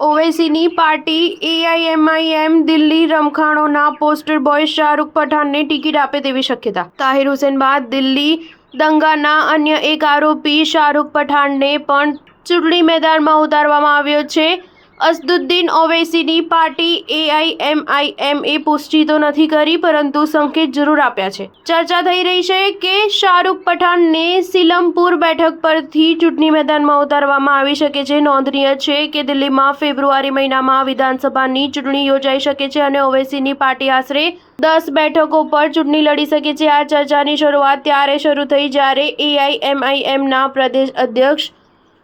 ઓવૈસીની party AIMIM Delhi રમખાણોના poster boy Shahrukh પઠાણને ticket આપે તેવી શક્યતા। તાહિર હુસૈન બાદ દિલ્હી દંગાના અન્ય એક આરોપી શાહરૂખ પઠાણને પણ ચૂંટણી મેદાનમાં ઉતારવામાં આવ્યો છે। અસદુદ્દીન ઓવૈસીની પાર્ટી એઆઈએમઆઈએમ એ પુષ્ટિ તો નથી કરી, પરંતુ સંકેત જરૂર આપ્યા છે। ચર્ચા થઈ રહી છે કે શાહરૂખ પઠાણને સીલમપુર બેઠક પરથી ચૂંટણી મેદાનમાં ઉતારવામાં આવી શકે છે। નોંધનીય છે કે દિલ્હીમાં ફેબ્રુઆરી મહિનામાં વિધાનસભાની ચૂંટણી યોજાઈ શકે છે અને ઓવૈસીની પાર્ટી આશરે 10 બેઠકો પર ચૂંટણી લડી શકે છે। આ ચર્ચાની શરૂઆત ત્યારે શરૂ થઈ જ્યારે એઆઈએમઆઈએમના પ્રદેશ અધ્યક્ષ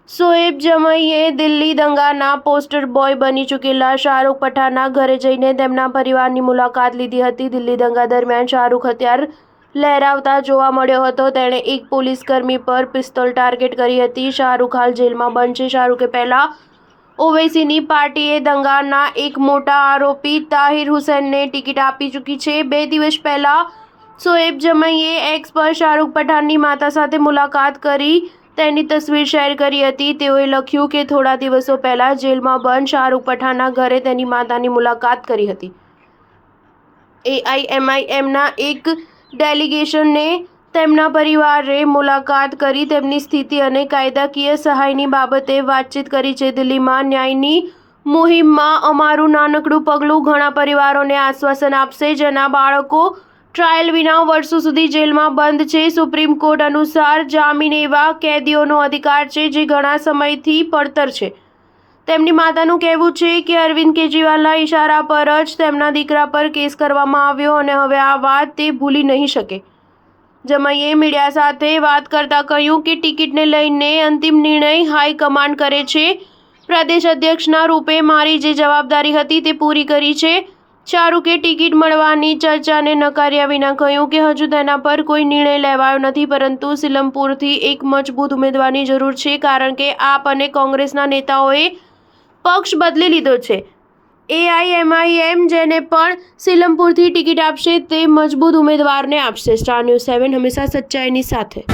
શોએબ જમાઈએ દિલ્હી દંગાના પોસ્ટર બોય બની ચૂકેલા શાહરૂખ પઠાણના ઘરે જઈને તેમના પરિવારની મુલાકાત લીધી હતી। દિલ્હી દંગા દરમિયાન શાહરૂખ હથિયાર લહેરાવતા જોવા મળ્યો હતો। તેણે એક પોલીસકર્મી પર પિસ્તોલ ટાર્ગેટ કરી હતી। શાહરૂખ હાલ જેલમાં બંધ છે। શાહરૂખે પહેલા ઓવૈસીની પાર્ટીએ દંગાના એક મોટા આરોપી તાહિર હુસૈનને ટિકિટ આપી ચૂકી છે। 2 દિવસ પહેલા શોએબ જમાઈએ એક્સ પર શાહરૂખ પઠાણની માતા સાથે મુલાકાત કરી તેની તસવીર શેર કરી હતી। તેઓએ લખ્યું કે થોડા દિવસો પહેલા જેલમાં બંધ શાહરૂખ પઠાણના ઘરે તેની માતાની મુલાકાત કરી હતી। એઆઈએમઆઈએમના એક ડેલિગેશને તેમના પરિવારે મુલાકાત કરી તેમની સ્થિતિ અને કાયદાકીય સહાયની બાબતે વાતચીત કરી છે। દિલ્હીમાં ન્યાયની મુહિમમાં અમારું નાનકડું પગલું ઘણા પરિવારોને આશ્વાસન આપશે જેના બાળકો ટ્રાયલ વિના વર્ષો સુધી જેલમાં બંધ છે। સુપ્રીમ કોર્ટ અનુસાર જામીન એવા કેદીઓનો અધિકાર છે જે ઘણા સમયથી પડતર છે। તેમની માતાનું કહેવું છે કે અરવિંદ કેજરીવાલના ઇશારા પર જ તેમના દીકરા પર કેસ કરવામાં આવ્યો અને હવે આ વાત તે ભૂલી નહીં શકે। જમાઈએ મીડિયા સાથે વાત કરતા કહ્યું કે ટિકિટને લઈને અંતિમ નિર્ણય હાઈકમાન્ડ કરે છે। પ્રદેશ અધ્યક્ષના રૂપે મારી જે જવાબદારી હતી તે પૂરી કરી છે। શાહરૂખે ટિકિટ મળવાની ચર્ચાને નકાર્યા વિના કહ્યું કે હજુ તેના પર કોઈ નિર્ણય લેવાયો નથી, પરંતુ સીલમપુરથી એક મજબૂત ઉમેદવારની જરૂર છે કારણ કે આપ અને કોંગ્રેસના નેતાઓએ પક્ષ બદલી લીધો છે। એઆઈએમઆઈએમ જેને પણ સીલમપુરથી ટિકિટ આપશે તે મજબૂત ઉમેદવારને આપશે। સ્ટાર ન્યૂઝ 7 હંમેશા સચ્ચાઈની સાથે।